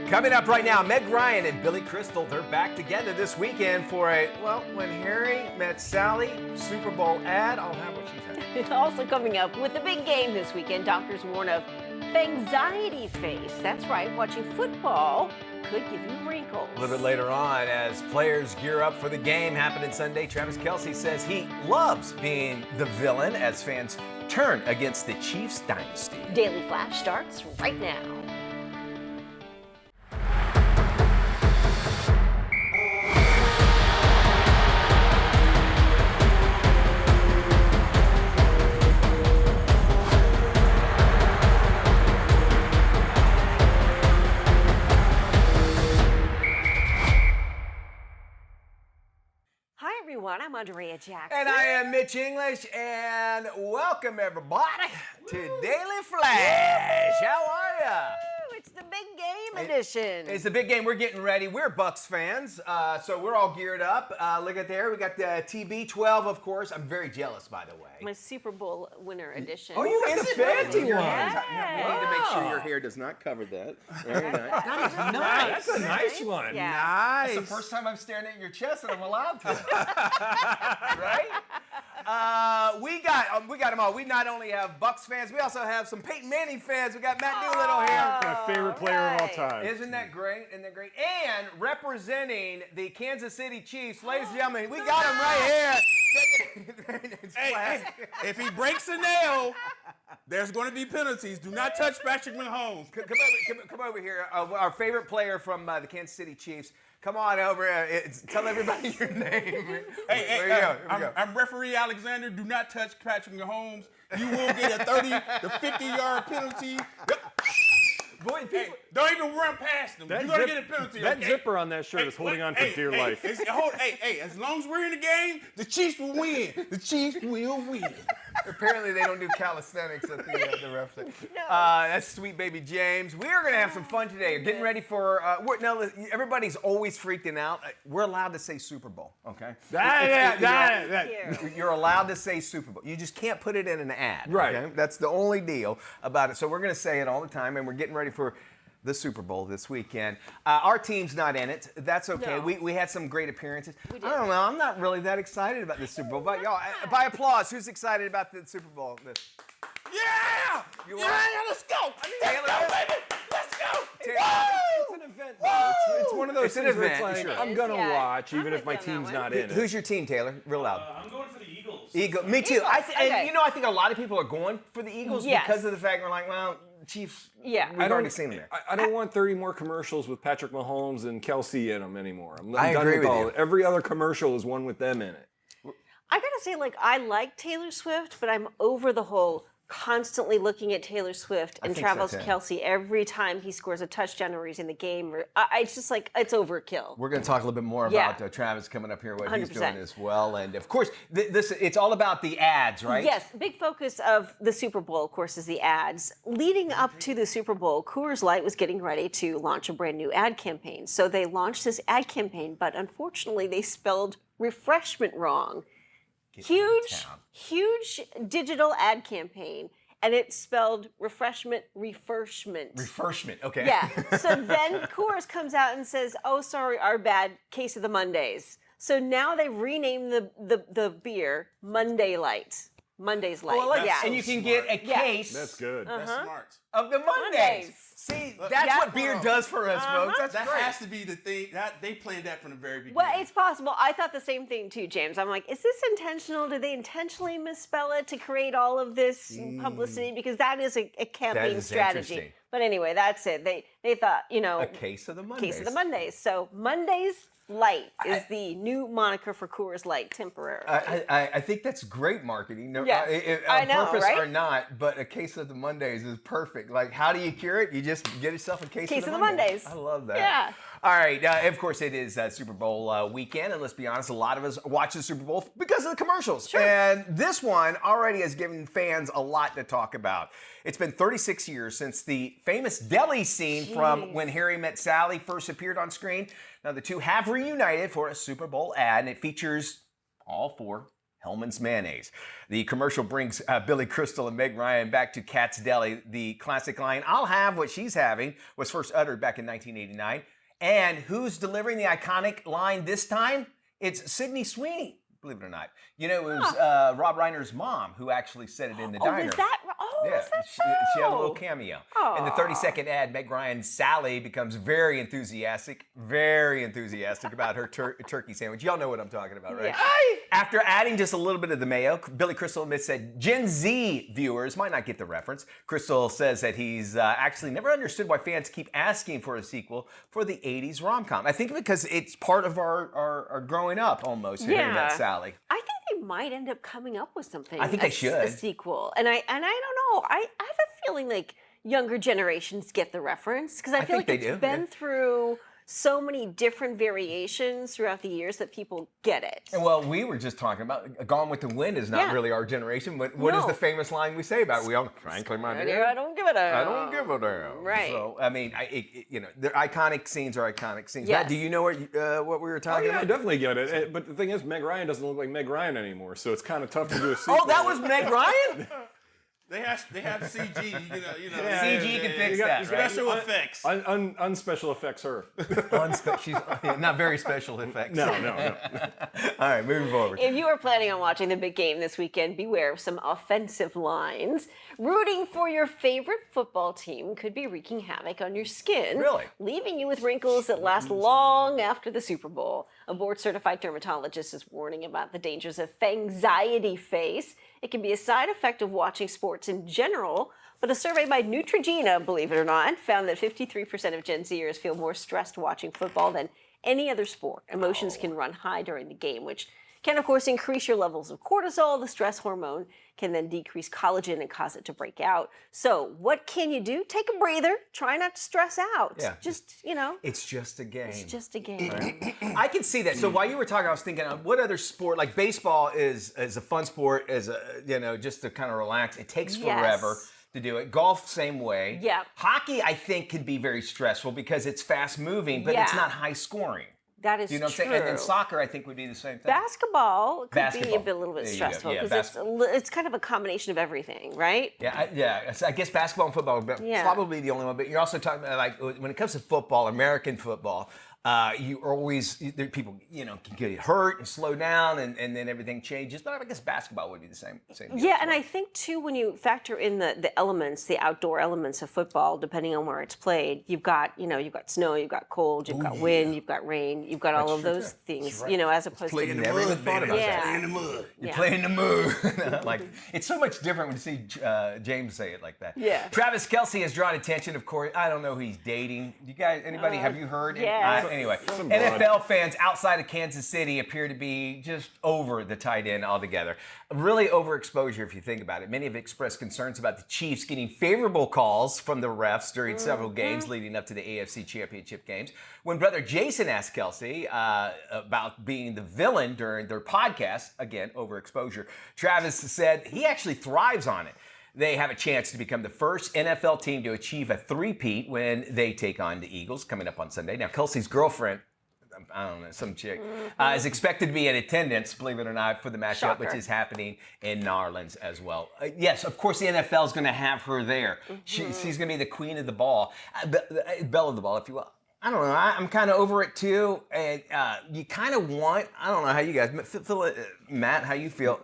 Coming up right now, Meg Ryan and Billy Crystal, they're back together this weekend for When Harry Met Sally Super Bowl ad. I'll have what she said. Also coming up with the big game this weekend, doctors warn of anxiety face. That's right, watching football could give you wrinkles. A little bit later on, as players gear up for the game happening Sunday, Travis Kelce says he loves being the villain as fans turn against the Chiefs dynasty. Daily Flash starts right now. I'm Andrea Jackson. And I am Mitch English, and welcome everybody to Daily Flash. How are ya? It's the big game edition. It's the big game. We're getting ready. We're Bucks fans, so we're all geared up. Look at there. We got the TB12, of course. I'm very jealous, by the way. My Super Bowl winner edition. Oh, you got the fancy one. Yeah. You need to make sure your hair does not cover that. Very nice. That is nice. That's a nice one. Yeah. Nice. That's the first time I'm staring at your chest and I'm allowed to. Right? We got them all. We not only have Bucks fans, we also have some Peyton Manning fans. We got Matt Doolittle here. My favorite player of all time. Isn't that great? Isn't that great? And representing the Kansas City Chiefs, ladies and gentlemen, we got him right here. Hey, if he breaks a nail, there's going to be penalties. Do not touch Patrick Mahomes. Come over here. Our favorite player from the Kansas City Chiefs. Come on over. Tell everybody your name. I'm referee Alexander. Do not touch Patrick Mahomes. You will get a 30 to 50-yard penalty. Boy, Hey, don't even run past them. You're going to get a penalty. That okay? zipper on that shirt is holding on for dear life. As long as we're in the game, the Chiefs will win. The Chiefs will win. Apparently they don't do calisthenics at the ref thing. That's sweet baby James. We are going to have some fun today. Getting ready for, everybody's always freaking out. We're allowed to say Super Bowl, okay? You're allowed to say Super Bowl. You just can't put it in an ad. Right. Okay? That's the only deal about it. So we're going to say it all the time, and we're getting ready for the Super Bowl this weekend. Our team's not in it. That's okay. No. We had some great appearances. We did. I don't know. I'm not really that excited about the Super Bowl. But y'all, by applause, who's excited about the Super Bowl? Yeah! You Yeah, are? let's go! Taylor, Let's go, baby! Let's go! Taylor, It's an event, though. It's one of those It's an things where it's event, like, sure. I'm going to Yeah. watch I'm even if my with you on that team's one. not in it. Who's your team, Taylor? Real loud. I'm going for the Eagles. Eagle. Me too. Eagles, And okay. I think a lot of people are going for the Eagles Yes. because of the fact we're like, well, Chiefs. Yeah. We've already seen them there. I don't want 30 more commercials with Patrick Mahomes and Kelsey in them anymore. I'm I done agree with all you. it. Every other commercial is one with them in it. I gotta say, I like Taylor Swift, but I'm over the whole constantly looking at Taylor Swift and think so, Travis too. Kelce every time he scores a touchdown or he's in the game. It's just like, it's overkill. We're going to talk a little bit more Yeah. about Travis coming up here, what he's 100%. doing as well. And of course, it's all about the ads, right? Yes, big focus of the Super Bowl, of course, is the ads. Leading up to the Super Bowl, Coors Light was getting ready to launch a brand new ad campaign. So they launched this ad campaign, but unfortunately they spelled refreshment wrong. Huge digital ad campaign, and it spelled refreshment. Refreshment, okay. Yeah. So then Coors comes out and says, "Oh, sorry, our bad. Case of the Mondays." So now they renamed the beer Monday Light. Monday's Light. Well, yeah. and you can get a Yeah. case That's good. That's smart. of the Mondays. Mondays. See, that's what beer does for us, folks. That's That great. has to be the thing. They planned that from the very beginning. Well, it's possible. I thought the same thing too, James. I'm like, is this intentional? Did they intentionally misspell it to create all of this publicity? Because that is a campaign is strategy. interesting. But anyway, that's it. They thought, A case of the Mondays. case of the Mondays. So Mondays Light is the new moniker for Coors Light temporarily. I think that's great marketing. No, Yeah, I on know, purpose right? or not, but a case of the Mondays is perfect. Like, how do you cure it? You just get yourself a case Case of the Mondays. I love that. Yeah. All right. Of course, it is Super Bowl weekend, and let's be honest, a lot of us watch the Super Bowl because of the commercials. Sure. And this one already has given fans a lot to talk about. It's been 36 years since the famous deli scene from When Harry Met Sally first appeared on screen. Now, the two have reunited for a Super Bowl ad, and it features all four Hellman's Mayonnaise. The commercial brings Billy Crystal and Meg Ryan back to Kat's Deli. The classic line, "I'll have what she's having," was first uttered back in 1989. And who's delivering the iconic line this time? It's Sydney Sweeney, believe it or not. You know, it was Rob Reiner's mom who actually said it in the diner. Was that? Yeah, is that she had a little so? cameo. Aw. In the 30-second ad, Meg Ryan's Sally becomes very enthusiastic about her turkey sandwich. Y'all know what I'm talking about, right? Yeah. After adding just a little bit of the mayo, Billy Crystal admits that Gen Z viewers might not get the reference. Crystal says that he's actually never understood why fans keep asking for a sequel for the 80s rom-com. I think because it's part of our growing up almost, hearing that Sally. I think they might end up coming up with something. I think they should. A sequel. And I don't know. I have a feeling like younger generations get the reference because I feel think like they it's do, been yeah. through so many different variations throughout the years that people get it. And well, we were just talking about Gone with the Wind is not Yeah. really our generation, but what is No. the famous line we say about it? We all, frankly, my I dear, don't give a damn. I don't give a damn. Right. So, I mean, the iconic scenes are iconic scenes. Yes. Matt, do you know what we were Oh, talking yeah, I about? definitely get it. But the thing is, Meg Ryan doesn't look like Meg Ryan anymore, so it's kind of tough to do a sequel. Oh, that was Meg Ryan? They have CG, you know. CG can fix that, right? Special effects. Unspecial effects her. She's not very special effects. No. All right, moving forward. If you are planning on watching the big game this weekend, beware of some offensive lines. Rooting for your favorite football team could be wreaking havoc on your skin. Really? Leaving you with wrinkles that last long after the Super Bowl. A board-certified dermatologist is warning about the dangers of fangxiety face. It can be a side effect of watching sports in general, but a survey by Neutrogena, believe it or not, found that 53% of Gen Zers feel more stressed watching football than any other sport. Emotions can run high during the game, which can, of course, increase your levels of cortisol. The stress hormone can then decrease collagen and cause it to break out. So what can you do? Take a breather. Try not to stress out. Yeah. Just, It's just a game. it's just a game. I can see that. So while you were talking, I was thinking, what other sport? Like baseball is a fun sport, just to kind of relax. It takes forever to do it. Golf, same way. Yeah. Hockey, I think, can be very stressful because it's fast moving, but it's Yeah. not high scoring. That is You know what I'm true. saying? And then soccer, I think, would be the same thing. Basketball could be Basketball. a little bit There you go. stressful Yeah, because it's kind of a combination of everything, right? Yeah. I guess basketball and football are Yeah. probably the only one. But you're also talking about, like, when it comes to football, American football, you are always, people, can get hurt and slow down and then everything changes. But I guess basketball would be the same deal Yeah, as and well. I think too, when you factor in the elements, the outdoor elements of football, depending on where it's played, you've got snow, you've got cold, you've got wind, you've got rain, you've got all of those things, as opposed to Never even thought about Yeah. that. Play in the mud. You're playing the move. Like, it's so much different when you see James say it like that. Yeah. Travis Kelce has drawn attention, of course. I don't know who he's dating. You guys, anybody, have you heard? yes. Anyway, Some NFL fans outside of Kansas City appear to be just over the tight end altogether. Really overexposure if you think about it. Many have expressed concerns about the Chiefs getting favorable calls from the refs during several games leading up to the AFC Championship games. When brother Jason asked Kelce about being the villain during their podcast, again, overexposure, Travis said he actually thrives on it. They have a chance to become the first NFL team to achieve a three-peat when they take on the Eagles coming up on Sunday. Now, Kelce's girlfriend, I don't know, some chick, is expected to be in attendance, believe it or not, for the matchup, Shocker. which is happening in New Orleans as well. Yes, of course, the NFL is going to have her there. She's going to be the queen of the ball, belle of the ball, if you will. I don't know. I'm kind of over it too, and you kind of want. I don't know how you guys feel, Matt. How you feel?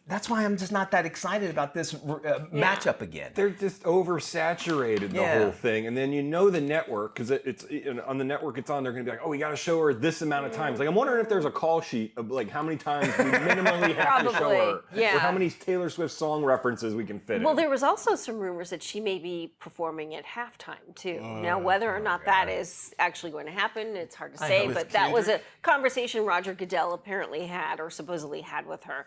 That's why I'm just not that excited about this matchup again. They're just oversaturated, the whole thing. And then the network, because it's on the network it's on, they're going to be like, oh, we got to show her this amount of times. Like, I'm wondering if there's a call sheet of, like, how many times we minimally have to show her. yeah. Or how many Taylor Swift song references we can fit in. Well, there was also some rumors that she may be performing at halftime too. Now, whether or not that is actually going to happen, it's hard to say. know, But that was a conversation Roger Goodell apparently had, or supposedly had, with her.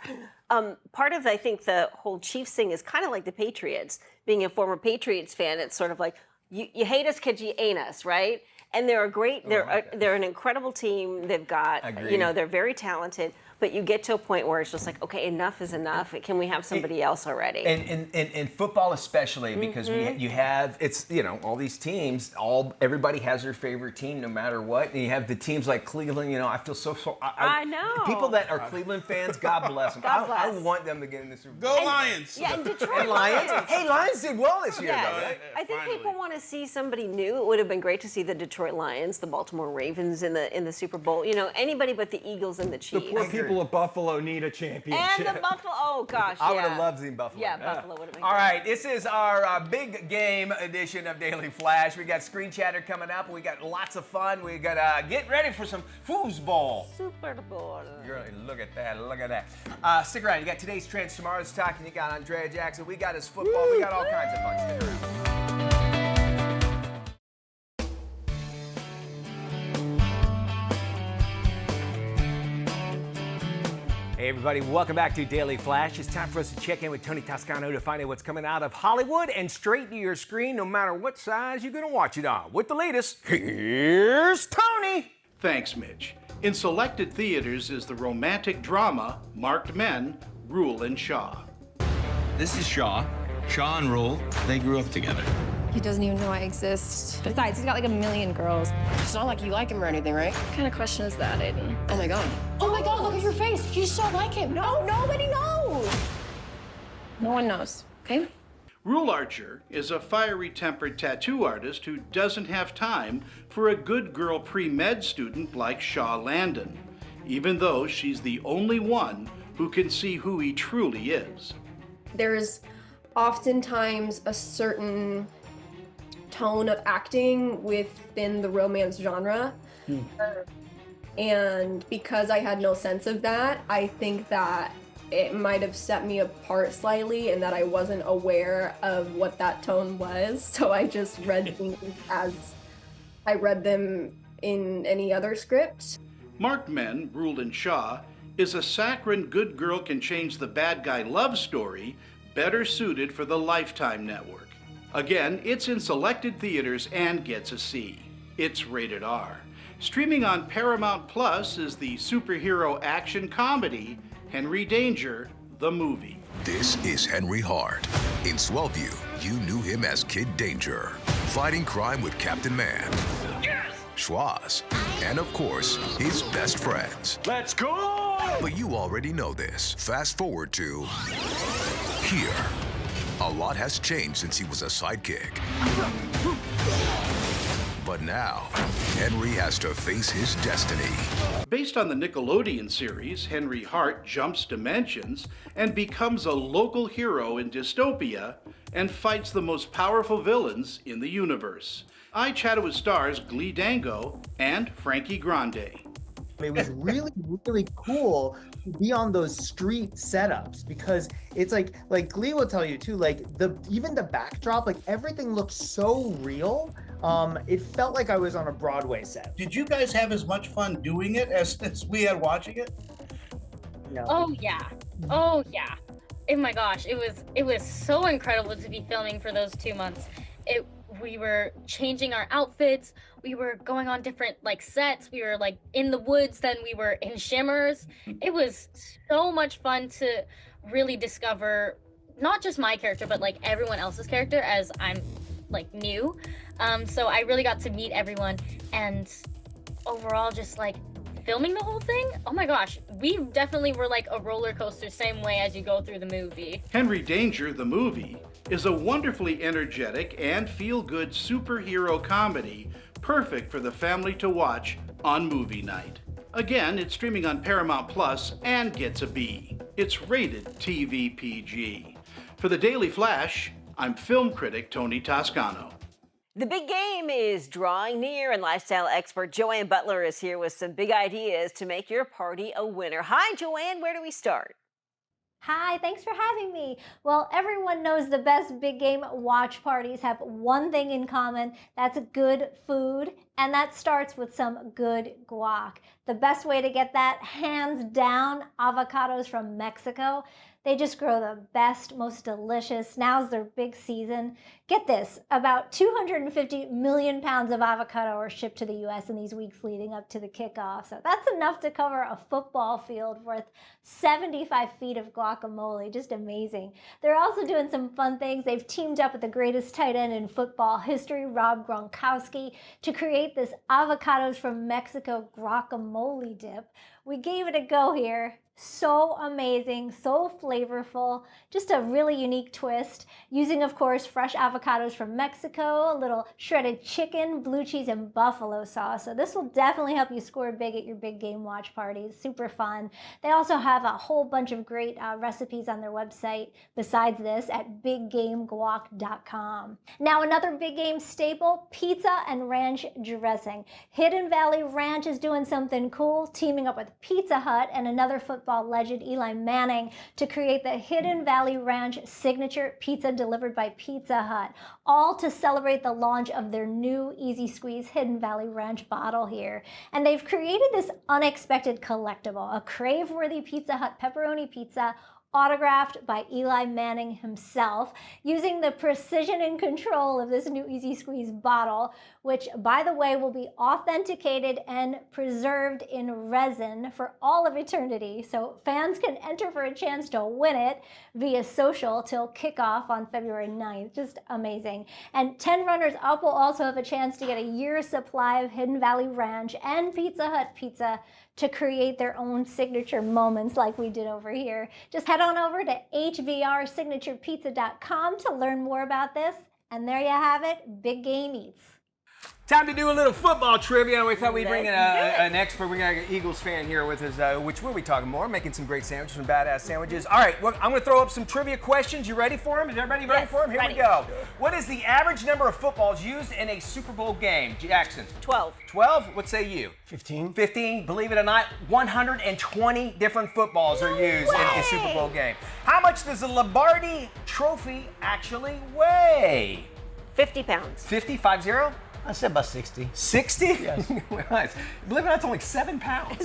Part of, I think, the whole Chiefs thing is kind of like the Patriots. Being a former Patriots fan, it's sort of like you hate us because you ain't us, right? And they're a great, they're an incredible team. They've got, Agreed. they're very talented. but you get to a point where it's just like, okay, enough is enough. Can we have somebody else already? And in football especially, because you have, it's, all these teams, everybody has their favorite team no matter what. And you have the teams like Cleveland, I feel so I know. People that are Cleveland fans, God bless them. God bless. I want them to get in the Super Bowl. Go Lions. Yeah, and Detroit And Lions. Hey, Lions did well this year, Yes. though, right? I think Finally. people want to see somebody new. It would have been great to see the Detroit Lions, the Baltimore Ravens in the Super Bowl. Anybody but the Eagles and the The Chiefs. poor people of Buffalo need a championship. And the Buffalo. Oh gosh, I yeah. would have loved seeing Buffalo. Yeah, Buffalo would have been. All great. right, this is our big game edition of Daily Flash. We got Screen Chatter coming up. We got lots of fun. We got get ready for some foosball. Super Bowl. Look at that. Look at that. Stick around. You got today's trends, tomorrow's talking. You got Andrea Jackson. We got his football. We got all kinds of fun. Stick around. Hey everybody, welcome back to Daily Flash. It's time for us to check in with Tony Toscano to find out what's coming out of Hollywood and straight to your screen, no matter what size you're going to watch it on. With the latest, here's Tony. Thanks, Mitch. In selected theaters is the romantic drama Marked Men, Rule and Shaw. This is Shaw. Shaw and Rule, they grew up together. He doesn't even know I exist. Besides, he's got like a million girls. It's not like you like him or anything, right? What kind of question is that, Aiden? Oh my god. Oh my god, look at your face. You so like him. No, nobody knows. No one knows, okay? Rule Archer is a fiery-tempered tattoo artist who doesn't have time for a good girl pre-med student like Shaw Landon, even though she's the only one who can see who he truly is. There's oftentimes a certain tone of acting within the romance genre. And because I had no sense of that, I think that it might have set me apart slightly and that I wasn't aware of what that tone was. So I just read things as I read them in any other script. Marked Men, Rule and Shaw is a saccharine good girl can change the bad guy love story better suited for the Lifetime network. Again, it's in selected theaters and gets a C. It's rated R. Streaming on Paramount Plus is the superhero action comedy Henry Danger, the movie. This is Henry Hart. In Swellview, you knew him as Kid Danger, fighting crime with Captain Man, Schwoz, and of course, his best friends. Let's go! But you already know this. Fast forward to here. A lot has changed since he was a sidekick. But now, Henry has to face his destiny. Based on the Nickelodeon series, Henry Hart jumps dimensions and becomes a local hero in dystopia and fights the most powerful villains in the universe. I chatted with stars Glee Dango and Frankie Grande. It was really, really cool to be on those street setups because it's like Glee will tell you too, like even the backdrop, like everything looks so real. It felt like I was on a Broadway set. Did you guys have as much fun doing it as we had watching it? No. Oh yeah. Oh yeah. Oh my gosh, it was so incredible to be filming for those 2 months. We were changing our outfits. We were going on different sets. We were in the woods, then we were in shimmers. It was so much fun to really discover not just my character, but everyone else's character as I'm new. So I really got to meet everyone, and overall just filming the whole thing. Oh my gosh, we definitely were a roller coaster, same way as you go through the movie. Henry Danger, the movie, is a wonderfully energetic and feel-good superhero comedy perfect for the family to watch on movie night. Again, it's streaming on Paramount Plus and gets a B. It's rated TV PG. For the Daily Flash, I'm film critic Tony Toscano. The big game is drawing near, and lifestyle expert Joanne Butler is here with some big ideas to make your party a winner. Hi, Joanne. Where do we start? Hi, thanks for having me. Well, everyone knows the best big game watch parties have one thing in common. That's good food, and that starts with some good guac. The best way to get that, hands down, avocados from Mexico. They just grow the best, most delicious. Now's their big season. Get this, about 250 million pounds of avocado are shipped to the U.S. in these weeks leading up to the kickoff. So that's enough to cover a football field worth 75 feet of guacamole. Just amazing. They're also doing some fun things. They've teamed up with the greatest tight end in football history, Rob Gronkowski, to create this avocados from Mexico guacamole dip. We gave it a go here. So amazing, so flavorful, just a really unique twist. Using, of course, fresh avocados from Mexico, a little shredded chicken, blue cheese, and buffalo sauce. So this will definitely help you score big at your big game watch parties. Super fun. They also have a whole bunch of great recipes on their website besides this at biggameguac.com. Now, another big game staple, pizza and ranch dressing. Hidden Valley Ranch is doing something cool, teaming up with Pizza Hut and another football legend Eli Manning to create the Hidden Valley Ranch signature pizza delivered by Pizza Hut, all to celebrate the launch of their new Easy Squeeze Hidden Valley Ranch bottle here. And they've created this unexpected collectible, a crave-worthy Pizza Hut pepperoni pizza autographed by Eli Manning himself, using the precision and control of this new Easy Squeeze bottle, which, by the way, will be authenticated and preserved in resin for all of eternity. So fans can enter for a chance to win it via social till kickoff on February 9th. Just amazing. And 10 runners up will also have a chance to get a year's supply of Hidden Valley Ranch and Pizza Hut pizza to create their own signature moments like we did over here. Just head on over to hvrssignaturepizza.com to learn more about this. And there you have it, Big Game Eats. Time to do a little football trivia. We thought we'd bring in an expert. We got an Eagles fan here with us, which we'll be talking more, making some great sandwiches, some badass sandwiches. All right, well, I'm going to throw up some trivia questions. You ready for them? Is everybody ready for them? Here we go. What is the average number of footballs used in a Super Bowl game? Jackson? 12. 12? What say you? 15. 15. Believe it or not, 120 different footballs are used in a Super Bowl game. How much does the Lombardi Trophy actually weigh? 50 pounds. 50? 50? I said about 60. 60? Yes. Believe it or not, it's only 7 pounds.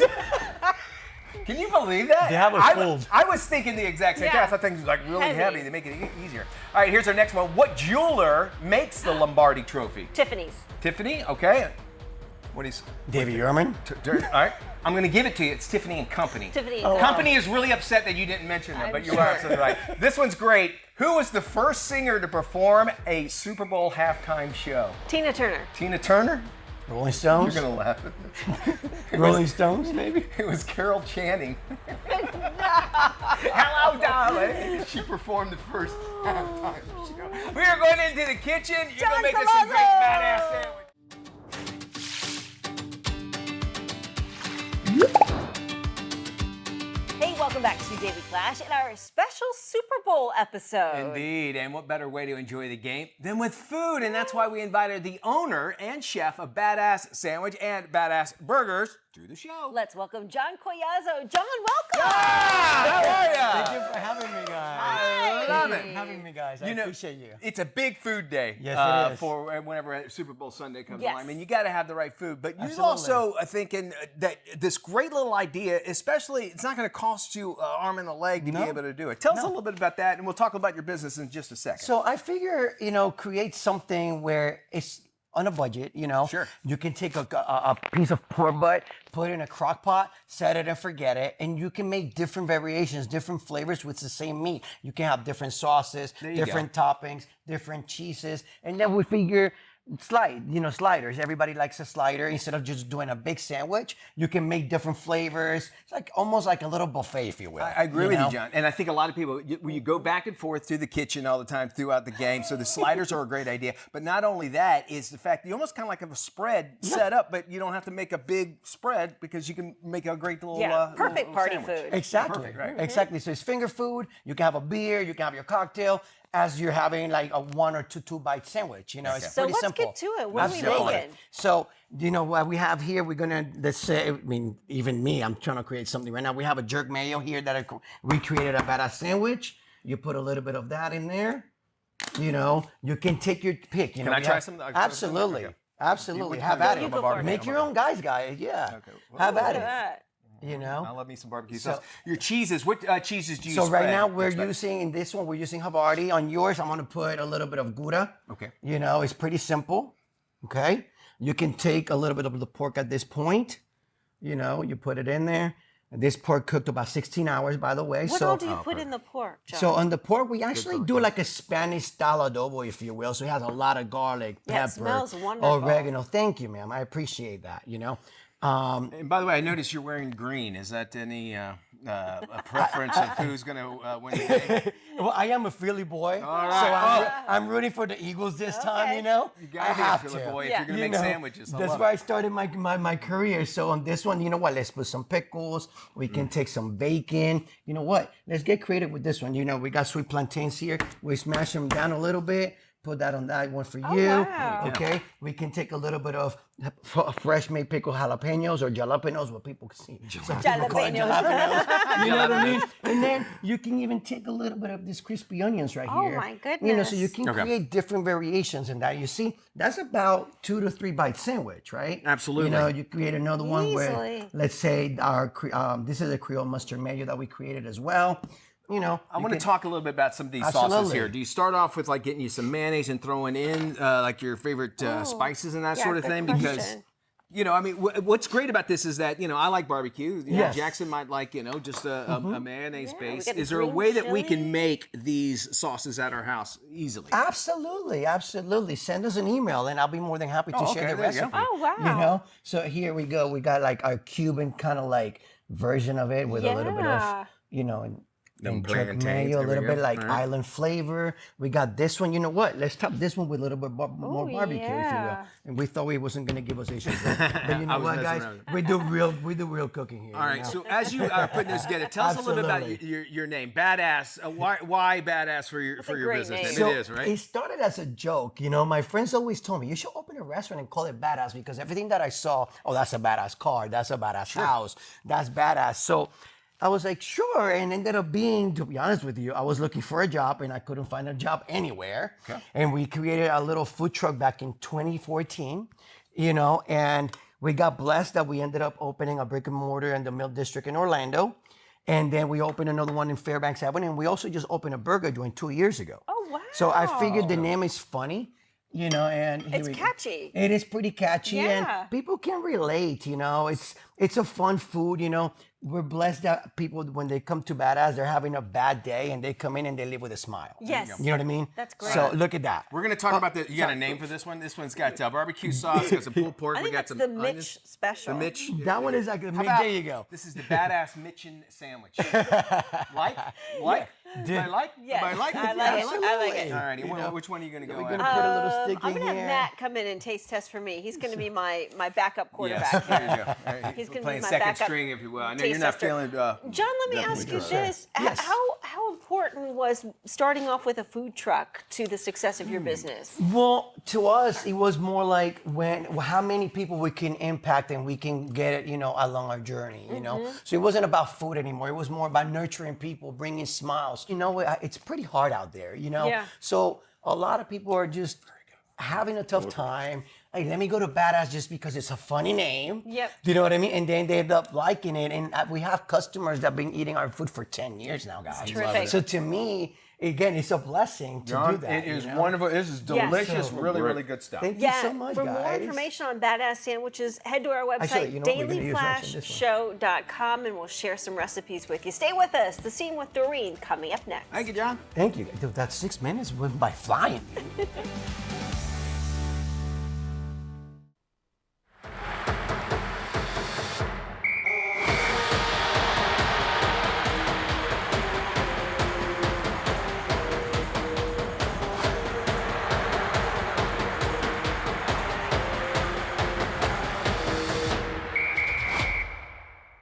Can you believe that? They have it fooled. I was thinking the exact same thing. I thought things were like really heavy. They make it easier. All right, here's our next one. What jeweler makes the Lombardi Trophy? Tiffany's. Tiffany? Okay. What is? Davy Ehrman. All right. I'm going to give it to you. It's Tiffany and Company. Tiffany. Company is really upset that you didn't mention them, but you are absolutely right. This one's great. Who was the first singer to perform a Super Bowl halftime show? Tina Turner. Tina Turner? Rolling Stones. You're going to laugh at me. Rolling Stones, maybe? It was Carol Channing. Hello, darling. She performed the first halftime show. We are going into the kitchen. You're going to make us some great badass sandwich. Hey, welcome back to Daily Flash and our special Super Bowl episode. Indeed, and what better way to enjoy the game than with food? And that's why we invited the owner and chef of Badass Sandwich and Badass Burgers to the show. Let's welcome John Collazo. John, welcome. How are you? Thank you for having me, guys. I love it. Having me, guys. I appreciate you. It's a big food day. Yes, it is. For whenever Super Bowl Sunday comes Yes. along. I mean, you got to have the right food. But you're Absolutely. also thinking that this great little idea, especially, it's not going to cost you an arm and a leg to be able to do it. Tell us a little bit about that, and we'll talk about your business in just a second. So I figure, create something where it's on a budget, Sure. You can take a piece of pork butt, put it in a crock pot, set it and forget it, and you can make different variations, different flavors with the same meat. You can have different sauces, different toppings, different cheeses, and then we figure sliders. Everybody likes a slider. Instead of just doing a big sandwich, you can make different flavors. It's like almost like a little buffet, if you will. I agree with you, John. And I think a lot of people, when you go back and forth through the kitchen all the time throughout the game, so the sliders are a great idea. But not only that is the fact that you almost kind of like have a spread set up, but you don't have to make a big spread because you can make a great little perfect little party sandwich. food. Exactly. Perfect, right? Exactly. So it's finger food. You can have a beer. You can have your cocktail as you're having like a 1 or 2 bite sandwich. It's So pretty let's simple. get to it. What are we making? So, what we have here, we're gonna, even me, I'm trying to create something right now. We have a jerk mayo here that I recreated a badass sandwich. You put a little bit of that in there. You can take your pick. Can I try some? Absolutely. Okay. Absolutely. Have at it. You go for it. Make your own guys. Yeah. Okay. Have at Look it. at that. You know? I love me some barbecue sauce. Your cheeses, what cheeses do you So spread? right now we're using, in this one, we're using Havarti. On yours, I'm gonna put a little bit of Gouda. Okay. You know, it's pretty simple, okay? You can take a little bit of the pork at this point. You know, you put it in there. This pork cooked about 16 hours, by the way. What all do you put in the pork, John? So on the pork, we actually do like a Spanish style adobo, if you will. So it has a lot of garlic, pepper, it smells wonderful. oregano. Thank you, ma'am. I appreciate that, you know. And by the way, I noticed you're wearing green. Is that any a preference of who's going to win the game? Well, I am a Philly boy, All right. so I'm rooting for the Eagles this time, you know. You got to be a Philly boy if you're going to make sandwiches. That's where I started my career. So on this one, you know what? Let's put some pickles. We can take some bacon. You know what? Let's get creative with this one. You know, we got sweet plantains here. We smash them down a little bit. Put that on that one for you. Wow. Okay. We can take a little bit of fresh made pickled jalapenos or jalapenos, what people can see. Some people call it jalapenos. You know what I mean? And then you can even take a little bit of these crispy onions right here. Oh my goodness. You know, so you can create different variations in that. You see, that's about 2 to 3 bite sandwich, right? Absolutely. You know, you create another one where, Easily. let's say, this is a Creole mustard mayo that we created as well. You know, I want to talk a little bit about some of these sauces here. Do you start off with like getting you some mayonnaise and throwing in like your favorite spices and that sort of thing? Because, you know, I mean, what's great about this is that, you know, I like barbecue. You know, Jackson might like, you know, just a mayonnaise base. Is there a way that we can make these sauces at our house easily? Absolutely, absolutely. Send us an email and I'll be more than happy to share the recipe. Oh, wow. You know, so here we go. We got like our Cuban kind of like version of it with a little bit of, you know, and jerk mayo, a little bit like island flavor. We got this one. You know what? Let's top this one with a little bit more barbecue, if you will. And we thought he wasn't going to give us issues, but you know what, guys? We do real cooking here. All right. So as you are putting this together, tell us a little bit about your name, Badass. Why Badass for your business? So it is, right? It started as a joke. You know, my friends always told me you should open a restaurant and call it Badass because everything that I saw, oh, that's a badass car, that's a badass house, that's badass. So I was like, sure, and ended up being, to be honest with you, I was looking for a job and I couldn't find a job anywhere. Okay. And we created a little food truck back in 2014, you know, and we got blessed that we ended up opening a brick and mortar in the Mill District in Orlando. And then we opened another one in Fairbanks Avenue, and we also just opened a burger joint 2 years ago. Oh, wow. So I figured the name is funny. You know, and it's catchy. It is pretty catchy, and people can relate. You know, it's a fun food. You know, we're blessed that people, when they come to Badass, they're having a bad day, and they come in and they leave with a smile. Yes, you know what I mean. That's great. So look at that. We're gonna talk about the. You got a name for this one? This one's got barbecue sauce. Got some pulled pork. I think we got that's some the onions. Mitch special. The Mitch. That one is like the Mitch. There you go. This is the Badass Mitchin sandwich. Like? Yes. I like it. I like it. All right. Which one are you gonna go? We're gonna put a little stick I'm in gonna here. have Matt come in and taste test for me. He's gonna be my backup quarterback. Yes, there you go. All right. He's gonna playing be my second backup string, if you will. I know taste you're not tester. feeling. John, let me ask you this: Yes. How important was starting off with a food truck to the success of your business? Well, to us, it was more like how many people we can impact and we can get it, you know, along our journey, you know. So it wasn't about food anymore. It was more about nurturing people, bringing smiles. You know, it's pretty hard out there, you know. Yeah. So a lot of people are just having a tough time. Hey, let me go to Badass just because it's a funny name. Yep. Do you know what I mean? And then they end up liking it. And we have customers that have been eating our food for 10 years now, guys. Terrific. So to me, again, it's a blessing to do that. It is you know? wonderful. This is delicious. So really good stuff. Thank you so much, for guys. more information on Badass Sandwiches, head to our website, Actually, you know what? We're gonna use dailyflashshow.com, and we'll share some recipes with you. Stay with us. The Scene with Doreen coming up next. Thank you, John. Thank you. Dude, that 6 minutes went by flying.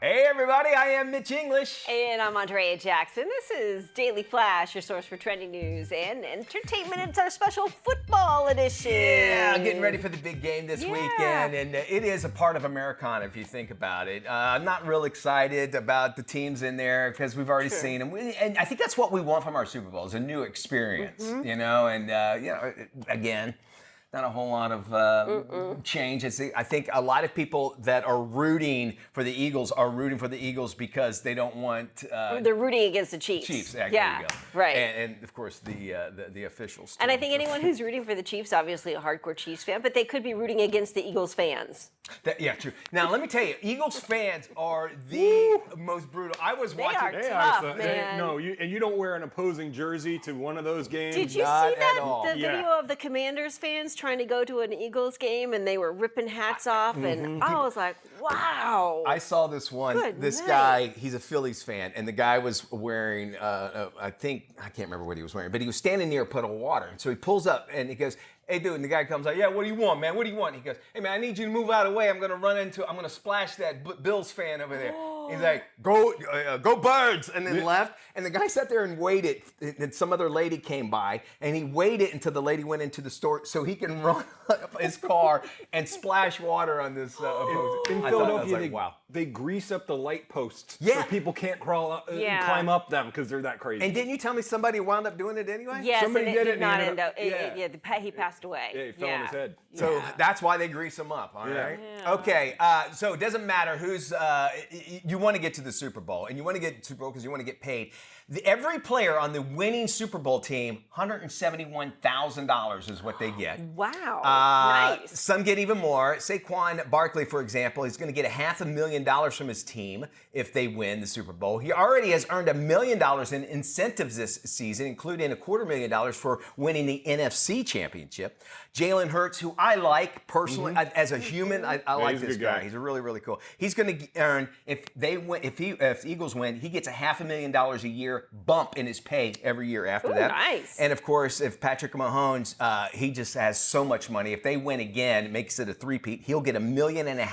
Hey, everybody. I am Mitch English. And I'm Andrea Jackson. This is Daily Flash, your source for trending news and entertainment. It's our special football edition. Yeah, getting ready for the big game this weekend, and it is a part of Americana if you think about it. I'm not real excited about the teams in there because we've already seen them, and I think that's what we want from our Super Bowls, a new experience, you know. And you know, again, not a whole lot of change. I think a lot of people that are rooting for the Eagles are rooting for the Eagles because they don't want. They're rooting against the Chiefs. Chiefs, yeah, there you go. Right. And of course the officials. And I think anyone who's rooting for the Chiefs, obviously a hardcore Chiefs fan, but they could be rooting against the Eagles fans. Yeah, true. Now let me tell you, Eagles fans are the most brutal. I was watching. They are tough, man. You don't wear an opposing jersey to one of those games. Did you Not see that? at all. The video of the Commanders fans trying to go to an Eagles game and they were ripping hats off, and I was like, wow. I saw this one. Good this night. guy, he's a Phillies fan, and the guy was wearing, I can't remember what he was wearing, but he was standing near a puddle of water. And so he pulls up and he goes, "Hey, dude," and the guy comes out, "Yeah, what do you want, man? What do you want?" He goes, "Hey, man, I need you to move out of the way. I'm going to splash that Bills fan over there." He's like, go Birds, and then left. And the guy sat there and waited. And some other lady came by, and he waited until the lady went into the store so he can run up his car and splash water on this. In Philadelphia, they grease up the light posts so people can't climb up them because they're that crazy. And didn't you tell me somebody wound up doing it anyway? Yes, somebody and it did and not he end up. Yeah. He passed away. Yeah, he fell on his head. So that's why they grease them up, all right? Yeah. Okay, so it doesn't matter who's, you want to get to the Super Bowl, and you want to get to the Super Bowl because you want to get paid. Every player on the winning Super Bowl team, $171,000 is what they get. Wow, nice. Some get even more. Saquon Barkley, for example, is going to get $500,000 from his team if they win the Super Bowl. He already has earned $1 million in incentives this season, including $250,000 for winning the NFC Championship. Jalen Hurts, who I like personally as a human, I like this guy. He's really, really cool. He's going to earn, if the Eagles win, he gets $500,000 a year bump in his pay every year after that. Nice. And of course, if Patrick Mahomes, he just has so much money. If they win again, makes it a three-peat, he'll get $1.5 million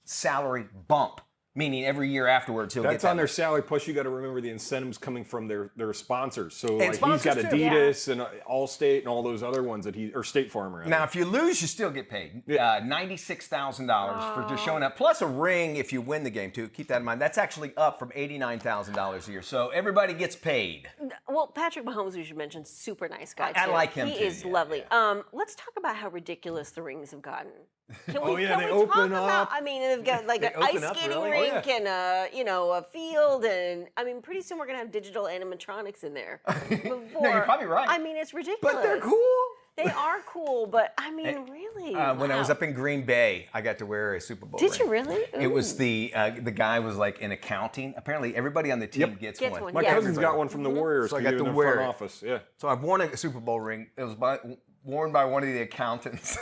salary bump. Meaning every year afterwards he'll get that. That's on their salary. Plus, you got to remember the incentives coming from their sponsors. So like sponsors he's got too, Adidas and Allstate and all those other ones or State Farm. Rather. Now, if you lose, you still get paid $96,000 for just showing up, plus a ring if you win the game too. Keep that in mind. That's actually up from $89,000 a year. So everybody gets paid. Well, Patrick Mahomes, we should mention, super nice guy too. I like him He too. is lovely. Let's talk about how ridiculous the rings have gotten. Can we they talk open about, up. I mean, they've got like an ice skating rink and a field, and I mean, pretty soon we're gonna have digital animatronics in there. No, you're probably right. I mean, it's ridiculous. But they're cool. They are cool, but I mean, really. When I was up in Green Bay, I got to wear a Super Bowl Did ring. you really? It was the guy was like in accounting. Apparently, everybody on the team gets one. My cousin's got one from the Warriors. So I got to in wear front it. office. Yeah. So I've worn a Super Bowl ring. It was worn by one of the accountants,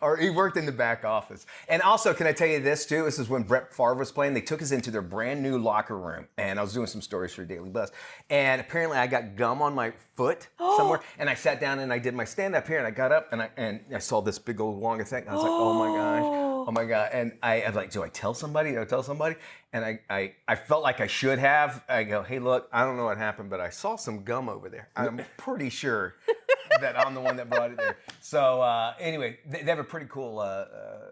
or he worked in the back office. And also, can I tell you this too? This is when Brett Favre was playing. They took us into their brand new locker room, and I was doing some stories for Daily Buzz. And apparently, I got gum on my foot somewhere, and I sat down and I did my stand up here, and I got up and I saw this big old long thing. I was like, oh my gosh, oh my god! And I was like, do I tell somebody? Do I tell somebody? And I felt like I should have. I go, hey, look, I don't know what happened, but I saw some gum over there. I'm pretty sure that I'm the one that brought it there. So anyway, they have a pretty cool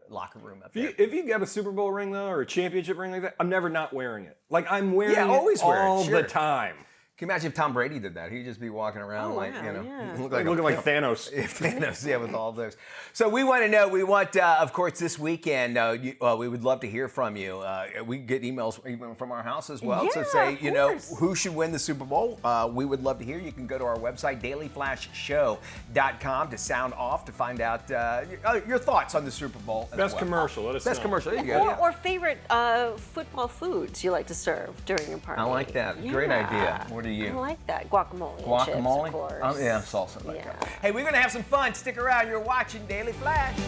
locker room up there. If you get a Super Bowl ring though, or a championship ring like that, I'm never not wearing it. Like I'm wearing it always wear it, all sure. the time. Can you imagine if Tom Brady did that? He'd just be walking around looking like Thanos. Thanos, yeah, with all those. So we want to know. We want, of course, this weekend. We would love to hear from you. We get emails even from our house as well. So say, who should win the Super Bowl? We would love to hear. You can go to our website, dailyflashshow.com, to sound off to find out your thoughts on the Super Bowl. Best commercial. Let us know. Best commercial. There you go. Or favorite football foods you like to serve during your party. I like that. Great idea. What do you? I like that. Guacamole. Guacamole? And chips, of course. Yeah, salsa. Hey, we're going to have some fun. Stick around. You're watching Daily Flash.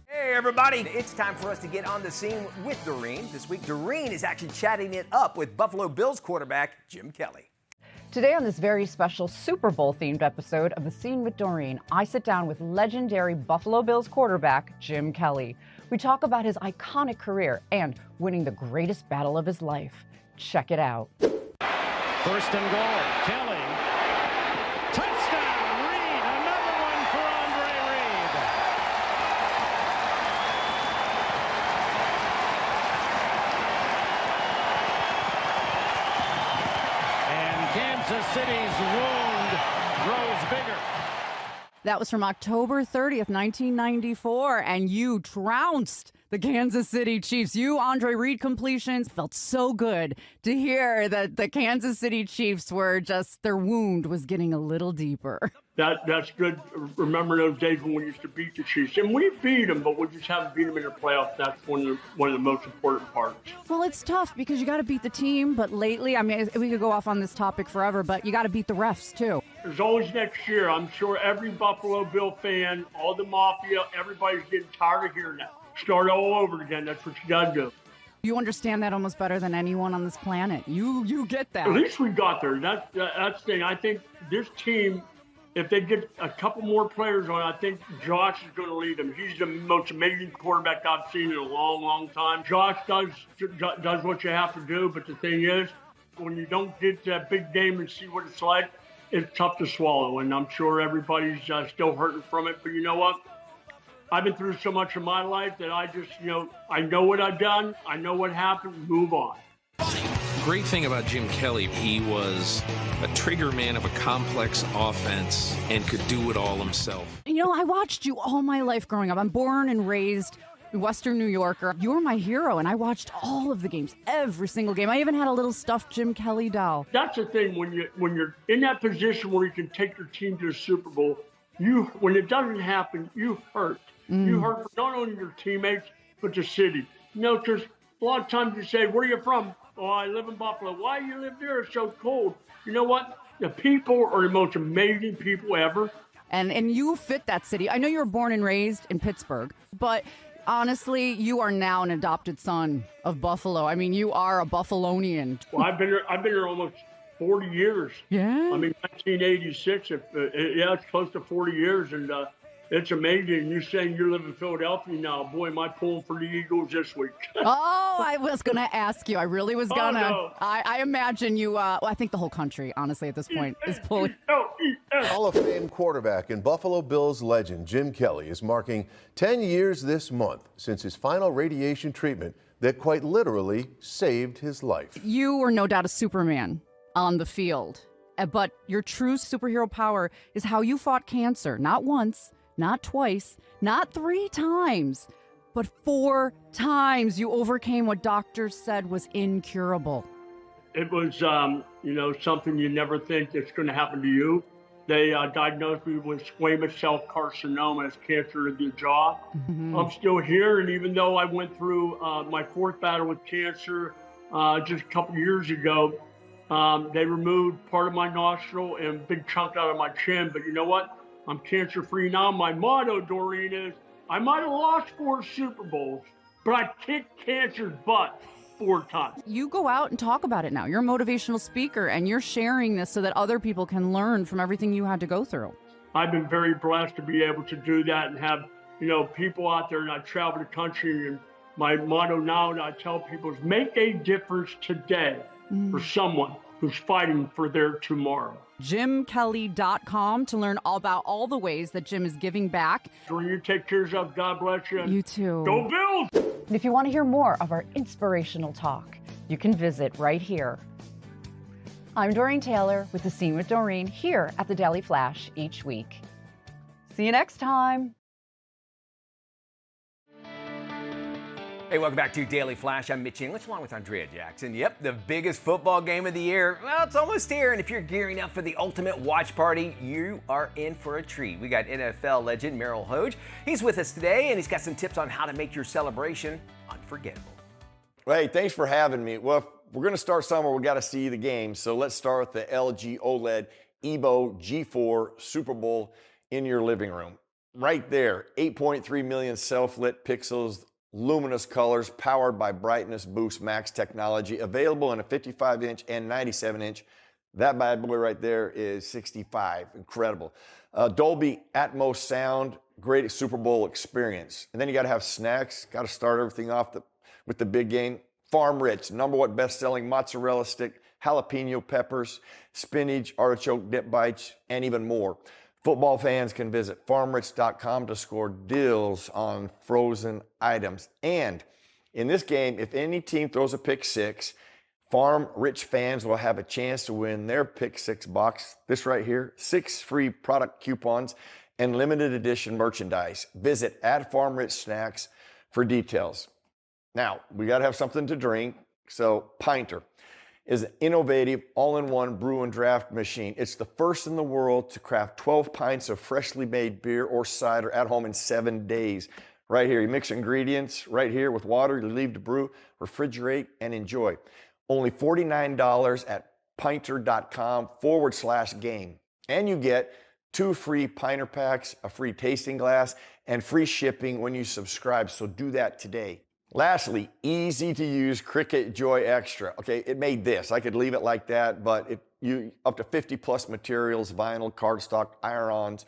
Hey, everybody. It's time for us to get on the scene with Doreen. This week, Doreen is actually chatting it up with Buffalo Bills quarterback Jim Kelly. Today on this very special Super Bowl-themed episode of The Scene with Doreen, I sit down with legendary Buffalo Bills quarterback Jim Kelly. We talk about his iconic career and winning the greatest battle of his life. Check it out. First and goal. Kelly. Touchdown. Reed. Another one for Andre Reed. And Kansas City's wound grows bigger. That was from October 30th, 1994, and you trounced the Kansas City Chiefs. You, Andre Reed completions, felt so good to hear that the Kansas City Chiefs were just, their wound was getting a little deeper. That's good. Remember those days when we used to beat the Chiefs, and we beat them, but we just haven't beat them in the playoffs. That's one of the most important parts. Well, it's tough because you got to beat the team, but lately, I mean, we could go off on this topic forever, but you got to beat the refs too. There's always next year. I'm sure every Buffalo Bill fan, all the mafia, everybody's getting tired of hearing that. Start all over again. That's what you got to do. You understand that almost better than anyone on this planet. You get that. At least we got there. That's the thing. I think this team, if they get a couple more players on, I think Josh is going to lead them. He's the most amazing quarterback I've seen in a long, long time. Josh does what you have to do, but the thing is, when you don't get to that big game and see what it's like, it's tough to swallow, and I'm sure everybody's still hurting from it. But you know what? I've been through so much of my life that I just, I know what I've done. I know what happened. Move on. Great thing about Jim Kelly, he was a trigger man of a complex offense and could do it all himself. I watched you all my life growing up. I'm born and raised Western New Yorker. You were my hero, and I watched all of the games, every single game. I even had a little stuffed Jim Kelly doll. That's the thing, when you're in that position where you can take your team to the Super Bowl, when it doesn't happen, you hurt. You hurt for not only your teammates, but the city. Because a lot of times you say, where are you from? Oh, I live in Buffalo. Why do you live there? It's so cold. You know what? The people are the most amazing people ever. And you fit that city. I know you were born and raised in Pittsburgh, but honestly, you are now an adopted son of Buffalo. I mean, you are a Buffalonian. Well, I've been here almost 40 years. Yeah. I mean, 1986. It's close to 40 years, and it's amazing. You saying you live in Philadelphia now. Boy, am I pulling for the Eagles this week. Oh, I was going to ask you. I really was going to. No. I imagine you, I think the whole country, honestly, at this point, is pulling. Hall of Fame quarterback and Buffalo Bills legend Jim Kelly is marking 10 years this month since his final radiation treatment that quite literally saved his life. You were no doubt a Superman on the field, but your true superhero power is how you fought cancer, not once, not twice, not 3 times, but 4 times you overcame what doctors said was incurable. It was, something you never think that's going to happen to you. They diagnosed me with squamous cell carcinoma as cancer of the jaw. Mm-hmm. I'm still here, and even though I went through my 4th battle with cancer just a couple years ago, they removed part of my nostril and a big chunk out of my chin. But you know what? I'm cancer-free now. My motto, Doreen, is I might have lost 4 Super Bowls, but I kicked cancer's butt 4 times. You go out and talk about it now. You're a motivational speaker, and you're sharing this so that other people can learn from everything you had to go through. I've been very blessed to be able to do that and have, people out there, and I travel the country, and my motto now that I tell people is make a difference today for someone who's fighting for their tomorrow. JimKelly.com to learn all about all the ways that Jim is giving back. Doreen, you take care of yourself. God bless you. You too. Go Bills! And if you want to hear more of our inspirational talk, you can visit right here. I'm Doreen Taylor with The Scene with Doreen here at the Daily Flash each week. See you next time. Hey, welcome back to Daily Flash. I'm Mitch English along with Andrea Jackson. Yep, the biggest football game of the year. Well, it's almost here, and if you're gearing up for the ultimate watch party, you are in for a treat. We got NFL legend Merrill Hoge. He's with us today, and he's got some tips on how to make your celebration unforgettable. Well, hey, thanks for having me. Well, if we're going to start somewhere, we got to see the game. So let's start with the LG OLED Evo G4 Super Bowl in your living room. Right there, 8.3 million self-lit pixels, luminous colors, powered by Brightness Boost Max technology, available in a 55-inch and 97-inch. That bad boy right there is 65. Incredible. Dolby Atmos sound, great Super Bowl experience. And then you got to have snacks. Got to start everything off with the big game. Farm Rich, #1 best-selling mozzarella stick, jalapeno peppers, spinach, artichoke dip bites, and even more. Football fans can visit farmrich.com to score deals on frozen items. And in this game, if any team throws a pick six, Farm Rich fans will have a chance to win their pick six box. This right here, 6 free product coupons and limited edition merchandise. Visit at Farm Rich Snacks for details. Now, we got to have something to drink, so Pinter is an innovative all-in-one brew and draft machine. It's the first in the world to craft 12 pints of freshly made beer or cider at home in 7 days. Right here, you mix ingredients right here with water, you leave to brew, refrigerate, and enjoy. Only $49 at pinter.com/game. And you get 2 free Pinter packs, a free tasting glass, and free shipping when you subscribe, so do that today. Lastly, easy to use Cricut Joy Extra. Okay, it made this. I could leave it like that, but you up to 50 plus materials, vinyl, cardstock, iron-ons.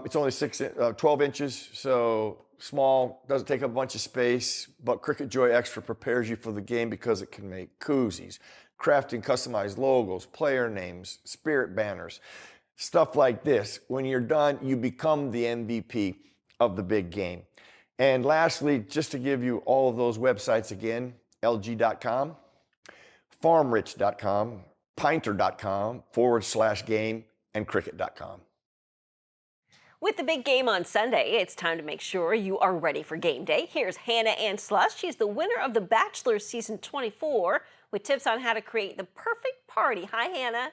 It's only 12 inches, so small, doesn't take up a bunch of space, but Cricut Joy Extra prepares you for the game because it can make koozies, crafting customized logos, player names, spirit banners, stuff like this. When you're done, you become the MVP of the big game. And lastly, just to give you all of those websites again, LG.com, FarmRich.com, Pinter.com/game, and Cricut.com. With the big game on Sunday, it's time to make sure you are ready for game day. Here's Hannah Ann Sluss. She's the winner of The Bachelor Season 24 with tips on how to create the perfect party. Hi, Hannah.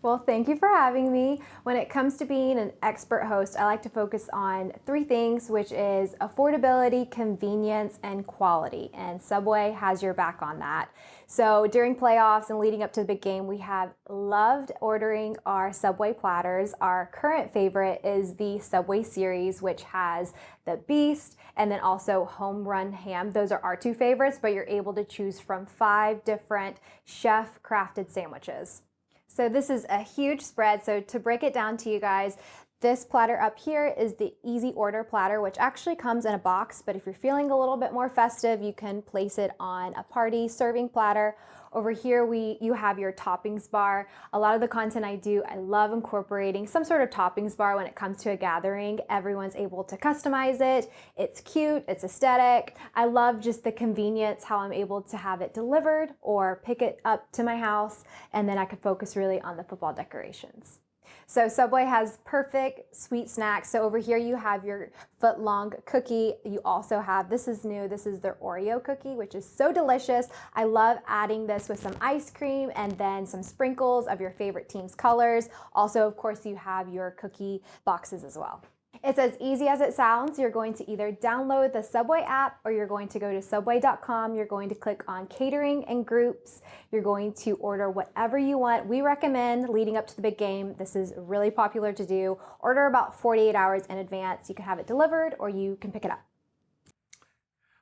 Well, thank you for having me. When it comes to being an expert host, I like to focus on 3 things, which is affordability, convenience, and quality. And Subway has your back on that. So during playoffs and leading up to the big game, we have loved ordering our Subway platters. Our current favorite is the Subway series, which has the Beast and then also Home Run Ham. Those are our 2 favorites, but you're able to choose from 5 different chef-crafted sandwiches. So this is a huge spread. So to break it down to you guys, this platter up here is the easy order platter, which actually comes in a box, but if you're feeling a little bit more festive, you can place it on a party serving platter. Over here, you have your toppings bar. A lot of the content I do, I love incorporating some sort of toppings bar when it comes to a gathering. Everyone's able to customize it. It's cute, it's aesthetic. I love just the convenience, how I'm able to have it delivered or pick it up to my house, and then I could focus really on the football decorations. So Subway has perfect sweet snacks. So over here you have your foot-long cookie. You also have, this is new, this is their Oreo cookie, which is so delicious. I love adding this with some ice cream and then some sprinkles of your favorite team's colors. Also, of course, you have your cookie boxes as well. It's as easy as it sounds. You're going to either download the Subway app or you're going to go to subway.com. You're going to click on catering and groups. You're going to order whatever you want. We recommend leading up to the big game. This is really popular to do. Order about 48 hours in advance. You can have it delivered or you can pick it up.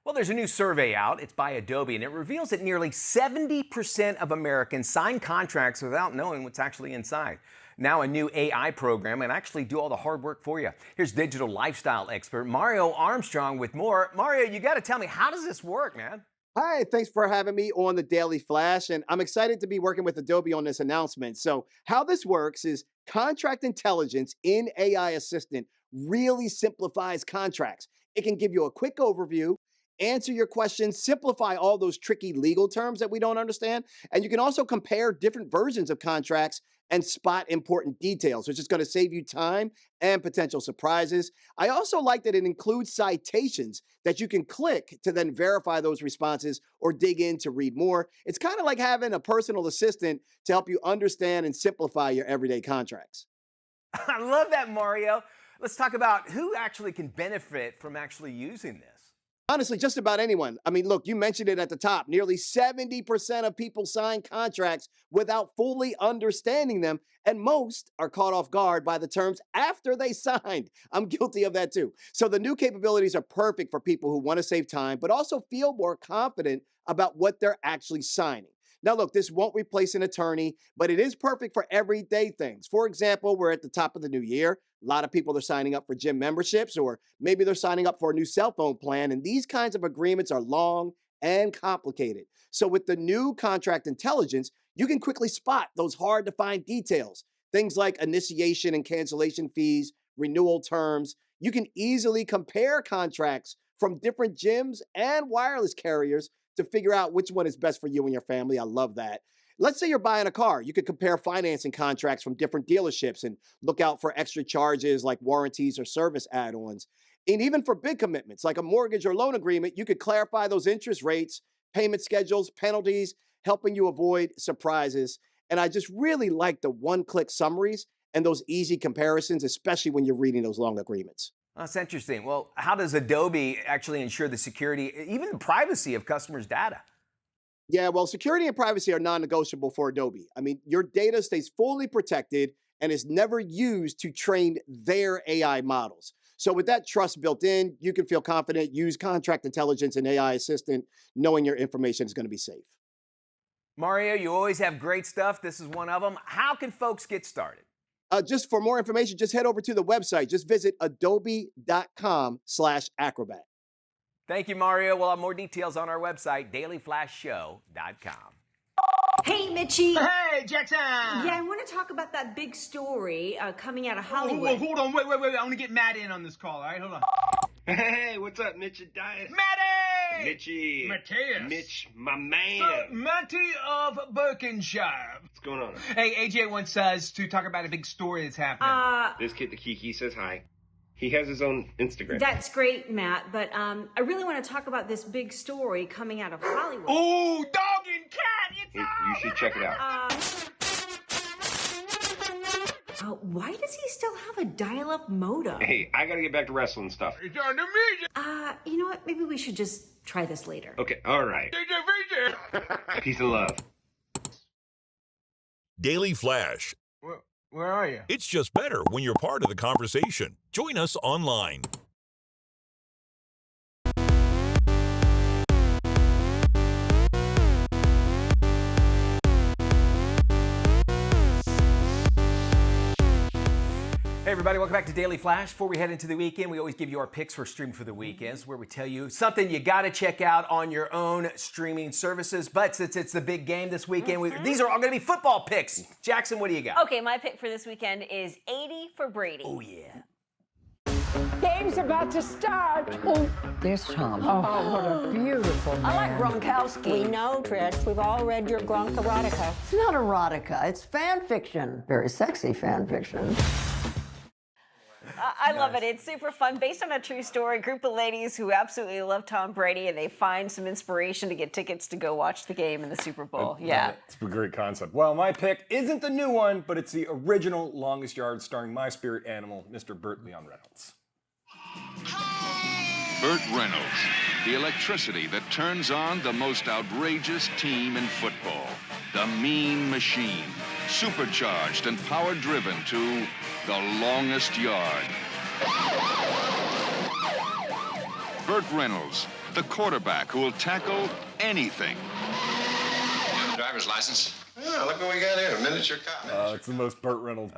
Well, there's a new survey out. It's by Adobe, and it reveals that nearly 70% of Americans sign contracts without knowing what's actually inside. Now a new AI program and actually do all the hard work for you. Here's digital lifestyle expert Mario Armstrong with more. Mario, you got to tell me, how does this work, man? Hi, thanks for having me on the Daily Flash, and I'm excited to be working with Adobe on this announcement. So how this works is contract intelligence in AI Assistant really simplifies contracts. It can give you a quick overview, answer your questions, simplify all those tricky legal terms that we don't understand, and you can also compare different versions of contracts and spot important details, which is going to save you time and potential surprises. I also like that it includes citations that you can click to then verify those responses or dig in to read more. It's kind of like having a personal assistant to help you understand and simplify your everyday contracts. I love that, Mario. Let's talk about who actually can benefit from actually using this. Honestly, just about anyone. I mean, look, you mentioned it at the top. Nearly 70% of people sign contracts without fully understanding them, and most are caught off guard by the terms after they signed. I'm guilty of that too. So the new capabilities are perfect for people who want to save time, but also feel more confident about what they're actually signing. Now, look, this won't replace an attorney, but it is perfect for everyday things. For example, we're at the top of the new year. A lot of people are signing up for gym memberships, or maybe they're signing up for a new cell phone plan. And these kinds of agreements are long and complicated. So with the new contract intelligence, you can quickly spot those hard to find details. Things like initiation and cancellation fees, renewal terms. You can easily compare contracts from different gyms and wireless carriers to figure out which one is best for you and your family. I love that. Let's say you're buying a car. You could compare financing contracts from different dealerships and look out for extra charges like warranties or service add-ons. And even for big commitments like a mortgage or loan agreement, you could clarify those interest rates, payment schedules, penalties, helping you avoid surprises. And I just really like the one-click summaries and those easy comparisons, especially when you're reading those long agreements. That's interesting. Well, how does Adobe actually ensure the security, even the privacy of customers' data? Yeah, well, security and privacy are non-negotiable for Adobe. I mean, your data stays fully protected and is never used to train their AI models. So with that trust built in, you can feel confident, use Contract Intelligence and AI Assistant, knowing your information is going to be safe. Mario, you always have great stuff. This is one of them. How can folks get started? Just for more information, just head over to the website. Just visit adobe.com/acrobat. Thank you, Mario. We'll have more details on our website, dailyflashshow.com. Hey, Mitchie. Hey, Jackson. Yeah, I want to talk about that big story coming out of Hollywood. Hold on. Wait. I want to get Matt in on this call, all right? Hold on. Hey, what's up, Mitch and Dias? Matty! Mitchie. Mateus. Mitch, my man. So, Matty of Birkenshire. What's going on? Hey, AJ wants us to talk about a big story that's happening. This kid, the Kiki, says hi. He has his own Instagram. That's great, Matt, but I really want to talk about this big story coming out of Hollywood. Ooh, dog and cat! You should check it out. Why does he still have a dial-up modem? Hey, I gotta get back to wrestling stuff. It's on the media. You know what? Maybe we should just try this later. Okay, all right. Peace and love. Daily Flash. Where are you? It's just better when you're part of the conversation. Join us online. Hey everybody, welcome back to Daily Flash. Before we head into the weekend, we always give you our picks for stream for the weekends, where we tell you something you got to check out on your own streaming services. But since it's the big game this weekend, these are all going to be football picks. Jackson, what do you got? Okay, my pick for this weekend is 80 for Brady. Oh yeah. Game's about to start. Oh, there's Tom. Oh, what a beautiful man. I like Gronkowski. We know, Trish. We've all read your Gronk erotica. It's not erotica. It's fan fiction. Very sexy fan fiction. I love it. It's super fun. Based on a true story, a group of ladies who absolutely love Tom Brady, and they find some inspiration to get tickets to go watch the game in the Super Bowl. Yeah. It's a great concept. Well, my pick isn't the new one, but it's the original Longest Yard starring my spirit animal, Mr. Burt Leon Reynolds. Burt Reynolds, the electricity that turns on the most outrageous team in football. The Mean Machine, supercharged and power-driven to the longest yard. Burt Reynolds, the quarterback who will tackle anything. Driver's license. Oh, look what we got here, a miniature cop. It's the most Burt Reynolds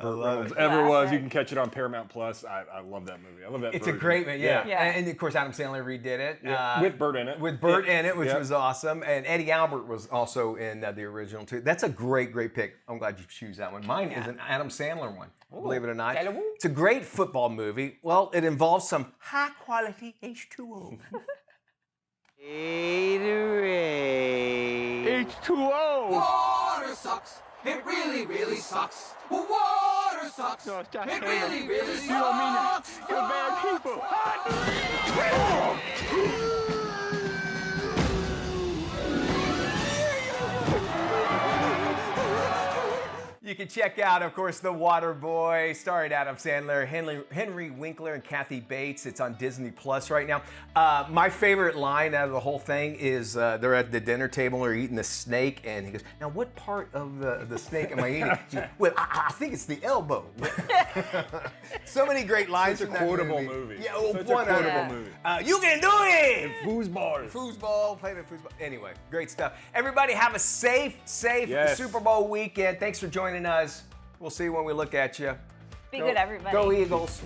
ever was. You can catch it on Paramount Plus. I love that movie. I love that It's version. a great movie, yeah. And of course, Adam Sandler redid it. With Burt in it. With Burt in it, which was awesome. And Eddie Albert was also in the original, too. That's a great pick. I'm glad you choose that one. Mine is an Adam Sandler one, believe it or not. It's a great football movie. Well, it involves some high-quality H2O. Gatorade. H2O. Water sucks. It really, really sucks. Water sucks. No, stop it saying really, that. really You don't mean that. sucks. You're bad people. You can check out, of course, The Water Boy, starring Adam Sandler, Henry Winkler, and Kathy Bates. It's on Disney Plus right now. My favorite line out of the whole thing is they're at the dinner table, they're eating the snake, and he goes, "Now, what part of the snake am I eating?" She goes, "Well, I think it's the elbow." So many great lines Such in a that quotable movie. Yeah, Such a quotable movie. You can do it! Foosball. Foosball, playing at foosball. Anyway, great stuff. Everybody have a safe Super Bowl weekend. Thanks for joining us. We'll see you when we look at you. Be good, everybody. Go Eagles.